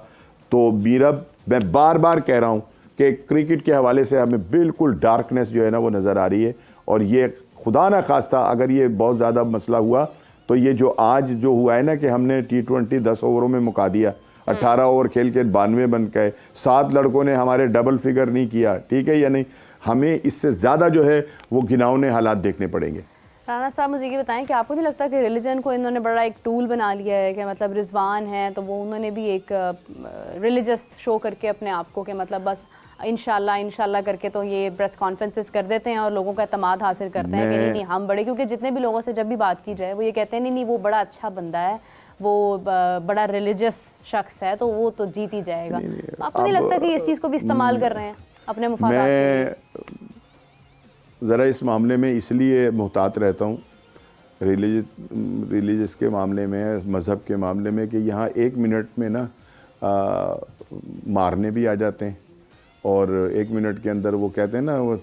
तो बीरब, मैं बार बार कह रहा हूँ कि क्रिकेट के हवाले से हमें बिल्कुल डार्कनेस जो है ना वो नज़र आ रही है। और ये खुदा ना खास्ता अगर ये बहुत ज़्यादा मसला हुआ तो ये जो आज जो हुआ है ना कि हमने T20 10 ओवरों में मुका दिया, 18 ओवर खेल के 92 बन गए, 7 लड़कों ने हमारे डबल फिगर नहीं किया, ठीक है या नहीं। हमें इससे ज़्यादा जो है वो घिनौने हालात देखने पड़ेंगे। राना साहब मुझे ये बताएं कि आपको नहीं लगता कि रिलीजन को इन्होंने बड़ा एक टूल बना लिया है? कि मतलब रिजवान है तो वो उन्होंने भी एक रिलीजियस शो करके अपने आप को, कि मतलब बस इंशाल्लाह करके तो ये प्रेस कॉन्फ्रेंसेस कर देते हैं और लोगों का एतमाद हासिल करते हैं कि नहीं हम बड़े, क्योंकि जितने भी लोगों से जब भी बात की जाए वो ये कहते हैं नहीं वो बड़ा अच्छा बंदा है, वो बड़ा रिलीजियस शख्स है तो वो तो जीत ही जाएगा। आपको नहीं लगता कि इस चीज़ को भी इस्तेमाल कर रहे हैं अपने मुफादात के लिए? ज़रा इस मामले में इसलिए मुहतात रहता हूँ रिलीजियस के मामले में, मज़हब के मामले में, कि यहाँ 1 मिनट में ना मारने भी आ जाते हैं, और 1 मिनट के अंदर वो कहते हैं ना वो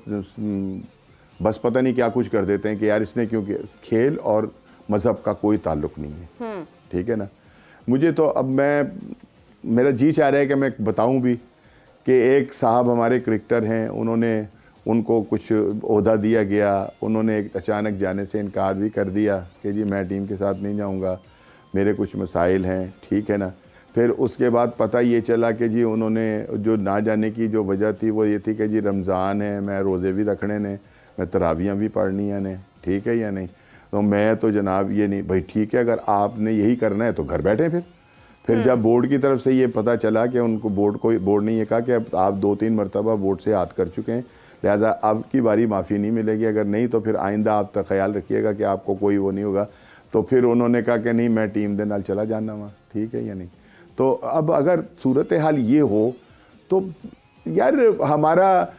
बस पता नहीं क्या कुछ कर देते हैं कि यार इसने क्यों किया। खेल और मज़हब का कोई ताल्लुक़ नहीं है, ठीक है ना। मुझे तो अब मेरा जी चाह रहा है कि मैं बताऊँ भी कि एक साहब हमारे क्रिकेटर हैं, उनको कुछ ओहदा दिया गया, उन्होंने एक अचानक जाने से इनकार भी कर दिया कि जी मैं टीम के साथ नहीं जाऊंगा। मेरे कुछ मसाइल हैं, ठीक है ना। फिर उसके बाद पता ये चला कि जी उन्होंने जो ना जाने की जो वजह थी वो ये थी कि जी रमज़ान है, मैं रोज़े भी रखने ने, मैं तरावियाँ भी पढ़नी है ने, ठीक है या नहीं। तो मैं तो जनाब ये नहीं भाई, ठीक है अगर आपने यही करना है तो घर बैठे। फिर जब बोर्ड की तरफ से ये पता चला कि उनको बोर्ड ने ये कहा कि अब आप 2-3 मरतबा बोर्ड से याद कर चुके हैं, लिहाजा अब की बारी माफ़ी नहीं मिलेगी, अगर नहीं तो फिर आइंदा आप तक ख्याल रखिएगा कि आपको कोई वो नहीं होगा। तो फिर उन्होंने कहा कि नहीं मैं टीम दे नाल चला जाना वहाँ, ठीक है या नहीं। तो अब अगर सूरत हाल ये हो तो यार हमारा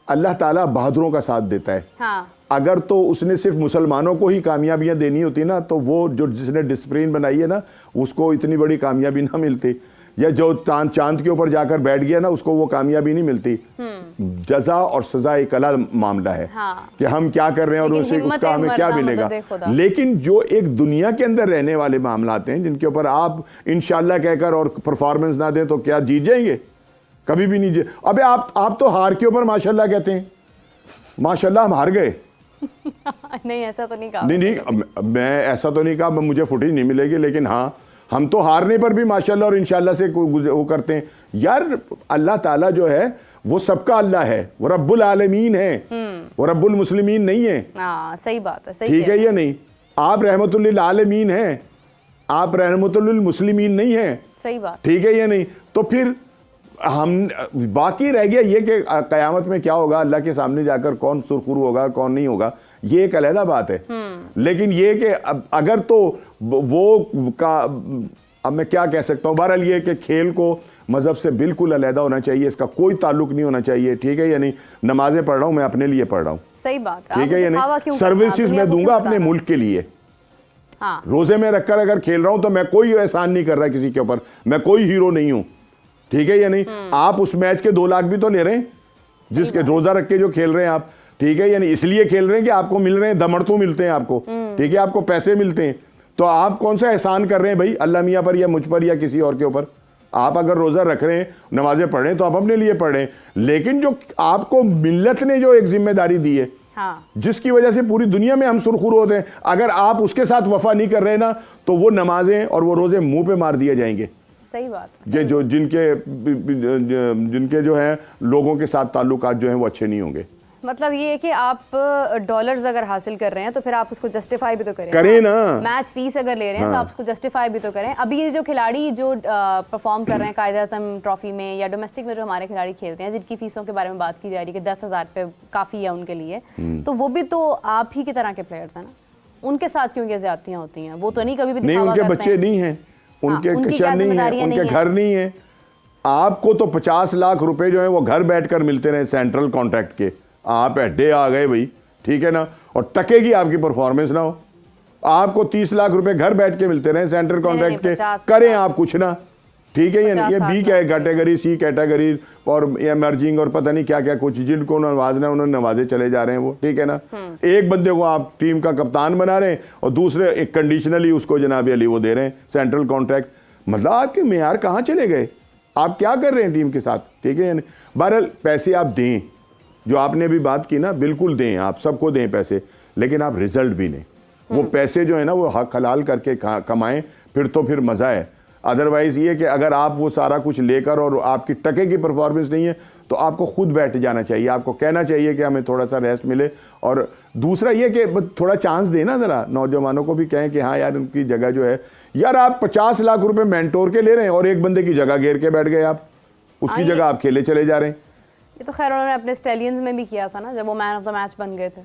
अल्लाह ताला बहादुरों का साथ देता है। हाँ। अगर तो उसने सिर्फ मुसलमानों को ही कामयाबियां देनी होती ना तो वो जो जिसने डिसिप्लिन बनाई है ना उसको इतनी बड़ी कामयाबी ना मिलती, या जो चांद के ऊपर जाकर बैठ गया ना उसको वो कामयाबी नहीं मिलती। जजा और सजा एक अलग मामला है। हाँ। कि हम क्या कर रहे हैं और उसे उसका हमें क्या मिलेगा। लेकिन जो एक दुनिया के अंदर रहने वाले मामलात हैं जिनके ऊपर आप इंशाल्लाह कहकर और परफॉर्मेंस ना दें तो क्या जीत जाएंगे? कभी भी नहीं जीत। अबे आप तो हार के ऊपर माशाल्लाह कहते हैं, माशाल्लाह हम हार गए। नहीं ऐसा तो नहीं कहा। नहीं मैं ऐसा तो नहीं कहा, मुझे फुटेज नहीं मिलेगी, लेकिन हाँ हम तो हारने पर भी माशाल्लाह और इंशाल्लाह से वो करते हैं। यार अल्लाह ताला जो है वो सबका अल्लाह है, वो रब्बुल आलमीन है, वो रब्बुल मुस्लिमीन नहीं है। सही बात है, सही ठीक है या नहीं। आप रहमतुल लिल आलमीन हैं, आप रहमतुल लिल मुस्लिमीन नहीं है। सही बात, ठीक है या नहीं। तो फिर हम बाकी रह गया ये कि क़यामत में क्या होगा, अल्लाह के सामने जाकर कौन सुरखुरू होगा कौन नहीं होगा, ये एक अलग बात है। लेकिन ये कि अगर तो वो का अब मैं क्या कह सकता हूँ, बहरहाल ये कि खेल को मज़हब से बिल्कुल अलहदा होना चाहिए, इसका कोई ताल्लुक नहीं होना चाहिए। ठीक है या नहीं। नमाजें पढ़ रहा हूँ मैं अपने लिए पढ़ रहा हूँ, सही बात है। ठीक है या नहीं। सर्विसेज मैं दूंगा अपने मुल्क के लिए। हाँ। रोजे में रखकर अगर खेल रहा हूं तो मैं कोई एहसान नहीं कर रहा किसी के ऊपर, मैं कोई हीरो नहीं हूं। ठीक है या नहीं। आप उस मैच के 2 लाख भी तो ले रहे हैं जिसके रोजा रख के जो खेल रहे हैं आप। ठीक है या नहीं। इसलिए खेल रहे हैं कि आपको मिल रहे हैं, दमड़तू मिलते हैं आपको, ठीक है, आपको पैसे मिलते हैं। तो आप कौन सा एहसान कर रहे हैं भाई अल्लाह मियाँ पर या मुझ पर या किसी और के ऊपर। आप अगर रोजा रख रहे हैं, नमाजें पढ़ रहे हैं तो आप अपने लिए पढ़ रहे हैं, लेकिन जो आपको मिल्लत ने जो एक जिम्मेदारी दी है, हाँ। जिसकी वजह से पूरी दुनिया में हम सुरखुर होते हैं, अगर आप उसके साथ वफा नहीं कर रहे ना तो वो नमाजें और वो रोजे मुंह पे मार दिए जाएंगे। सही बात। ये जो जिनके जो है लोगों के साथ ताल्लुकात जो हैं वो अच्छे नहीं होंगे। मतलब ये है कि आप डॉलर्स अगर हासिल कर रहे हैं तो फिर आप उसको जस्टिफाई भी तो करें ना। मैच फीस अगर ले रहे हैं तो आप उसको जस्टिफाई भी तो करें। अभी ये जो खिलाड़ी जो परफॉर्म कर रहे हैं कायदे आज़म ट्रॉफी में या डोमेस्टिक में जो हमारे खिलाड़ी खेलते हैं, जिनकी फीसों के बारे में बात की जा रही है कि 10,000 पे काफ़ी है उनके लिए, तो वो भी तो आप ही की तरह के प्लेयर्स हैं ना। उनके साथ क्यों ये ज्यादतियां होती हैं? वो तो नहीं कभी भी नहीं, उनके बच्चे नहीं हैं, उनके किचन नहीं है, उनके घर नहीं है। आपको तो 50 लाख रुपए जो है वो घर बैठकर मिलते रहे सेंट्रल कॉन्ट्रैक्ट के, आप अड्डे आ गए भाई, ठीक है ना, और टकेगी आपकी परफॉर्मेंस ना हो। आपको 30 लाख रुपए घर बैठ के मिलते रहे सेंट्रल कॉन्ट्रैक्ट के, करें आप कुछ ना, ठीक है। ये बी कैटेगरी, सी कैटेगरी और एमर्जिंग और पता नहीं क्या क्या कुछ, जिनको नवाजना है उन्होंने नवाजे चले जा रहे हैं वो, ठीक है ना। एक बंदे को आप टीम का कप्तान बना रहे हैं और दूसरे एक कंडीशनली उसको जनाब अली वो दे रहे हैं सेंट्रल कॉन्ट्रैक्ट। मतलब आपके मेयार कहाँ चले गए, आप क्या कर रहे हैं टीम के साथ, ठीक है। बहरहाल पैसे आप दें, जो आपने भी बात की ना, बिल्कुल दें, आप सबको दें पैसे, लेकिन आप रिजल्ट भी लें। वो पैसे जो है ना वो हक हलाल करके कमाएं, फिर मज़ा है। अदरवाइज़ ये कि अगर आप वो सारा कुछ लेकर और आपकी टके की परफॉर्मेंस नहीं है तो आपको खुद बैठ जाना चाहिए, आपको कहना चाहिए कि हमें थोड़ा सा रेस्ट मिले। और दूसरा ये कि थोड़ा चांस देना, ज़रा नौजवानों को भी कहें कि हाँ यार उनकी जगह जो है, यार आप 50 लाख रुपए मेंटोर के ले रहे हैं और एक बंदे की जगह घेर के बैठ गए आप, उसकी जगह आप खेले चले जा रहे हैं। ये तो खैर उन्होंने अपने स्टेलियंस में भी किया था ना, जब वो मैन ऑफ द मैच बन गए थे।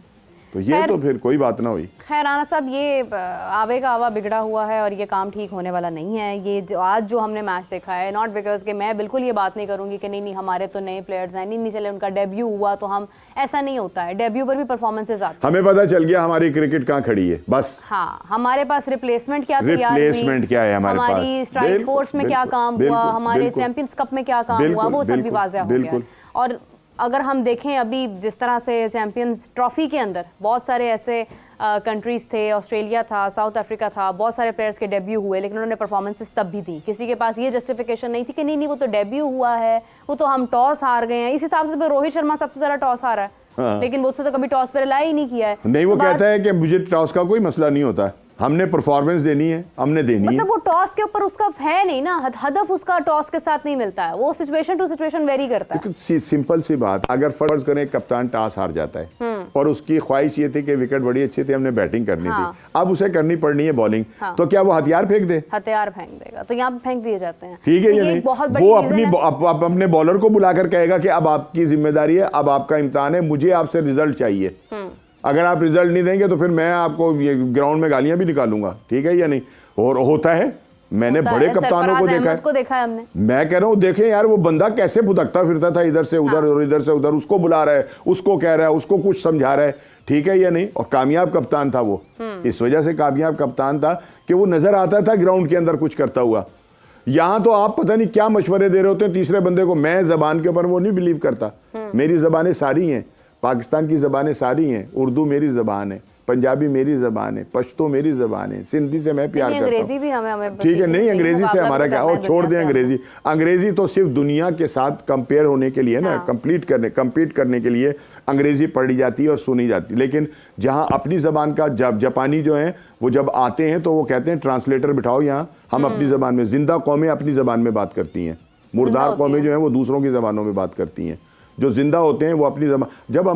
तो ये तो फिर कोई बात ना हुई। खैर राना साहब, ये आवे का आवा बिगड़ा हुआ है और ये काम ठीक होने वाला नहीं है। ये जो आज जो हमने मैच देखा है, नॉट बिकॉज कि मैं बिल्कुल ये बात नहीं करूंगी कि नहीं हमारे तो नए प्लेयर्स हैं, नहीं चले उनका डेब्यू हुआ तो हम, ऐसा नहीं होता है। डेब्यू पर भी परफॉर्मेंसेस आते हैं, हमें पता चल गया हमारी क्रिकेट कहाँ खड़ी है बस। हाँ, हमारे पास रिप्लेसमेंट क्या तैयार हुई, रिप्लेसमेंट क्या है हमारी स्ट्राइक फोर्स में क्या काम हुआ, हमारे चैंपियंस कप में क्या काम हुआ, वो सब भी वाज़ेह हो गया। और अगर हम देखें अभी जिस तरह से चैंपियंस ट्रॉफी के अंदर बहुत सारे ऐसे कंट्रीज़ थे, ऑस्ट्रेलिया था, साउथ अफ्रीका था, बहुत सारे प्लेयर्स के डेब्यू हुए, लेकिन उन्होंने परफॉर्मेंसेस तब भी दी। किसी के पास ये जस्टिफिकेशन नहीं थी कि नहीं वो तो डेब्यू हुआ है, वो तो हम टॉस हार गए हैं। इस हिसाब से तो रोहित शर्मा सबसे ज़्यादा टॉस हारा है, लेकिन मुझसे तो कभी टॉस पर रिलाई ही नहीं किया है। नहीं, वो कहता है कि मुझे टॉस का कोई मसला नहीं होता, हमने परफॉर्मेंस देनी है, हमने देनी है। मतलब वो टॉस के ऊपर उसका है नहीं ना, हदफ उसका टॉस के साथ नहीं मिलता है, वो सिचुएशन टू सिचुएशन वेरी करता है। सिंपल सी बात, अगर फर्ज करें कप्तान टॉस हार जाता है और उसकी ख्वाहिश ये थी कि विकेट बड़ी अच्छी थी, हमने बैटिंग करनी थी, अब उसे करनी पड़नी है बॉलिंग, तो क्या वो हथियार फेंक दे? हथियार फेंक देगा, तो यहाँ पे फेंक दिए जाते हैं। ठीक है या नहीं? वो अपने बॉलर को बुलाकर कहेगा कि अब आपकी जिम्मेदारी है, अब आपका इम्तिहान है, मुझे आपसे रिजल्ट चाहिए। अगर आप रिजल्ट नहीं देंगे तो फिर मैं आपको ये ग्राउंड में गालियां भी निकालूंगा, ठीक है या नहीं? और होता है, मैंने बड़े कप्तानों को देखा है हमने। मैं कह रहा हूँ देखें यार, वो बंदा कैसे भुदकता फिरता था इधर से उधर और इधर से उधर, उसको बुला रहा है, उसको कह रहा है, उसको कुछ समझा रहा है, ठीक है या नहीं? और कामयाब कप्तान था वो, इस वजह से कामयाब कप्तान था कि वो नजर आता था ग्राउंड के अंदर कुछ करता हुआ। यहां तो आप पता नहीं क्या मशवरे दे रहे होते हैं तीसरे बंदे को। मैं जबान के ऊपर वो नहीं बिलीव करता, मेरी जबानें सारी हैं, पाकिस्तान की ज़बानें सारी हैं, उर्दू मेरी ज़बान है, पंजाबी मेरी ज़बान है, पश्तो मेरी ज़बान है, सिंधी से मैं प्यार करता हूँ, भी हमें ठीक है? नहीं, अंग्रेजी से हमारा क्या, और छोड़ दें अंग्रेजी। अंग्रेजी तो सिर्फ दुनिया के साथ कंपेयर होने के लिए ना, कम्पीट करने के लिए अंग्रेजी पढ़ी जाती है और सुनी जाती है। लेकिन जहाँ अपनी ज़बान का जापानी जो है वो जब आते हैं तो वो कहते हैं ट्रांसलेटर बिठाओ यहाँ, हम अपनी ज़बान में, जिंदा कौमें अपनी ज़बान में बात करती हैं, मुर्दार कौमें जो हैं वो दूसरों की ज़बानों में बात करती हैं, जो जिंदा होते हैं वो अपनी ज़बान। जब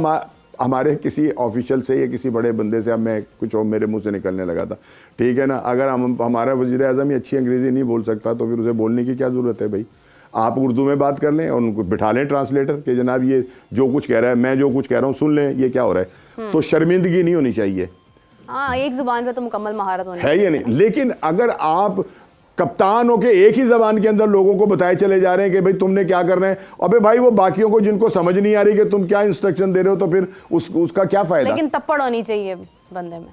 हमारे किसी ऑफिशियल से या किसी बड़े बंदे से, अब मैं कुछ और मेरे मुंह से निकलने लगा था, ठीक है ना, अगर हमारा वज़ीर आज़म ही अच्छी अंग्रेज़ी नहीं बोल सकता तो फिर उसे बोलने की क्या ज़रूरत है भाई? आप उर्दू में बात कर लें और उनको बिठा लें ट्रांसलेटर कि जनाब ये जो कुछ कह रहा है, मैं जो कुछ कह रहा हूँ सुन लें, ये क्या हो रहा है। तो शर्मिंदगी नहीं होनी चाहिए। हाँ, एक ज़ुबान पे तो मुकम्मल महारत होनी है या नहीं? लेकिन अगर आप कप्तान हो के एक ही जबान के अंदर लोगों को बताए चले जा रहे हैं कि भाई तुमने क्या करना है, अबे भाई वो बाकियों को जिनको समझ नहीं आ रही कि तुम क्या इंस्ट्रक्शन दे रहे हो, तो फिर उसका क्या फायदा? लेकिन तप्पड़ होनी चाहिए बंदे में।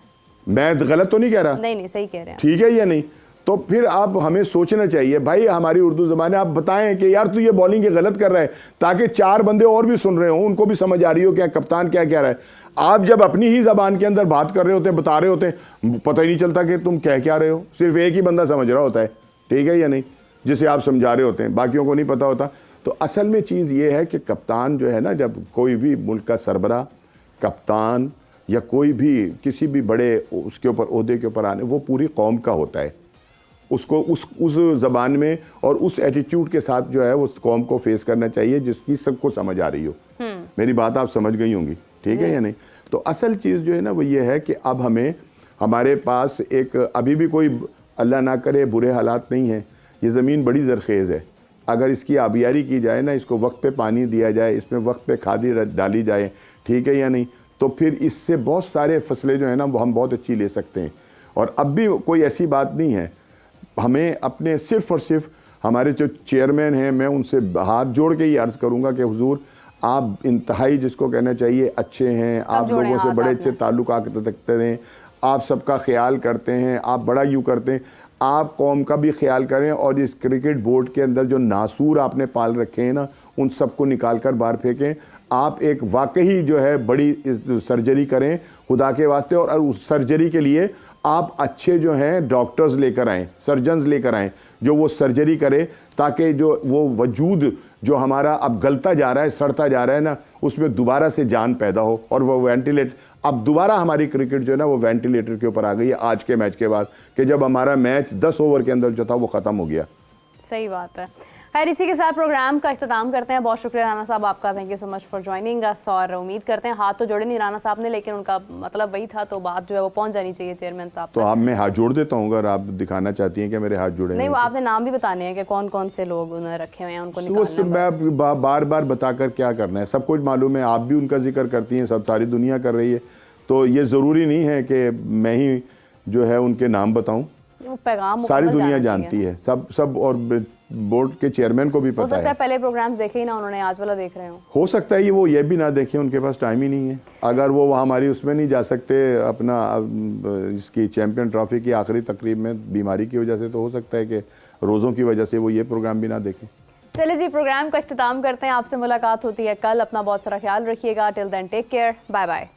मैं गलत तो नहीं कह रहा? नहीं, सही कह रहे हैं, ठीक है या नहीं? तो फिर आप हमें सोचना चाहिए भाई, हमारी उर्दू जबान है, आप बताएं कि यार तू ये बॉलिंग गलत कर रहा है, ताकि चार बंदे और भी सुन रहे हो, उनको भी समझ आ रही हो क्या कप्तान क्या कह रहा है। आप जब अपनी ही जबान के अंदर बात कर रहे होते हैं, बता रहे होते हैं, पता ही नहीं चलता कि तुम कह क्या रहे हो, सिर्फ एक ही बंदा समझ रहा होता है, ठीक है या नहीं, जिसे आप समझा रहे होते हैं, बाकियों को नहीं पता होता। तो असल में चीज़ ये है कि कप्तान जो है ना, जब कोई भी मुल्क का सरबरा, कप्तान या कोई भी किसी भी बड़े उसके ऊपर ओहदे के ऊपर आने, वो पूरी कौम का होता है, उसको उस ज़बान में और उस एटीट्यूड के साथ जो है उस कौम को फेस करना चाहिए जिसकी सबको समझ आ रही हो। मेरी बात आप समझ गई होंगी, ठीक है या नहीं? तो असल चीज़ जो है ना वो ये है कि अब हमारे पास एक अभी भी कोई अल्लाह ना करे बुरे हालात नहीं है। ये ज़मीन बड़ी ज़रखेज़ है, अगर इसकी आबियारी की जाए ना, इसको वक्त पे पानी दिया जाए, इसमें वक्त पे खादी डाली जाए, ठीक है या नहीं, तो फिर इससे बहुत सारे फसलें जो है ना वो हम बहुत अच्छी ले सकते हैं। और अब भी कोई ऐसी बात नहीं है, हमें अपने सिर्फ़ और सिर्फ हमारे जो चेयरमैन हैं, मैं उनसे हाथ जोड़ के ही अर्ज़ करूँगा कि हुजूर आप इंतहाई जिसको कहना चाहिए अच्छे हैं, आप लोगों से बड़े अच्छे ताल्लुकात रखते हैं, आप सबका ख्याल करते हैं, आप बड़ा यूँ करते हैं, आप कौम का भी ख्याल करें। और इस क्रिकेट बोर्ड के अंदर जो नासूर आपने पाल रखे हैं ना, उन सबको निकाल कर बाहर फेंकें। आप एक वाकई जो है बड़ी सर्जरी करें खुदा के वास्ते, और उस सर्जरी के लिए आप अच्छे जो हैं डॉक्टर्स लेकर आएँ, सर्जन्स लेकर आएँ, जो वो सर्जरी करे, ताकि जो वो वजूद जो हमारा अब गलता जा रहा है, सड़ता जा रहा है ना, उसमें दोबारा से जान पैदा हो। और वो अब दोबारा हमारी क्रिकेट जो है ना वो वेंटिलेटर के ऊपर आ गई है आज के मैच के बाद, कि जब हमारा मैच 10 ओवर के अंदर जो था वो ख़त्म हो गया। सही बात है। खैर, इसी के साथ प्रोग्राम का इख्तिताम करते हैं। बहुत शुक्रिया राना साहब आपका, thank you so much for joining us. और उम्मीद करते हैं, हाथ तो जोड़े नहीं राना साहब ने, लेकिन उनका मतलब वही था, तो बात जो है वो पहुंच जानी चाहिए चेयरमैन साहब। तो आप मैं हाथ जोड़ देता हूँ अगर आप दिखाना चाहती हैं कि मेरे हाथ जुड़े नहीं, वो आपने नाम भी बताने हैं कि कौन कौन से लोग उन्होंने रखे हुए हैं, उनको निकालना। मैं बार बार बताकर क्या करना है, सब कुछ मालूम है, आप भी उनका जिक्र करती हैं, सब सारी दुनिया कर रही है, तो ये ज़रूरी नहीं है कि मैं ही जो है उनके नाम बताऊँ। पैगाम सारी दुनिया जानती है, सब और बोर्ड के चेयरमैन को भी पता है। हो सकता है पहले प्रोग्राम्स देखे ही ना उन्होंने, आज वाला देख रहे हो सकता है वो ये भी ना देखें, उनके पास टाइम ही नहीं है। अगर वो हमारी उसमें नहीं जा सकते अपना इसकी चैंपियन ट्रॉफी की आखिरी तकरीब में बीमारी की वजह से, तो हो सकता है कि रोज़ों की वजह से वो ये प्रोग्राम भी ना देखें। चलिए जी, प्रोग्राम का इख्तिताम करते हैं। आपसे मुलाकात होती है कल। अपना बहुत सारा ख्याल रखिएगा। Till then take care, bye bye.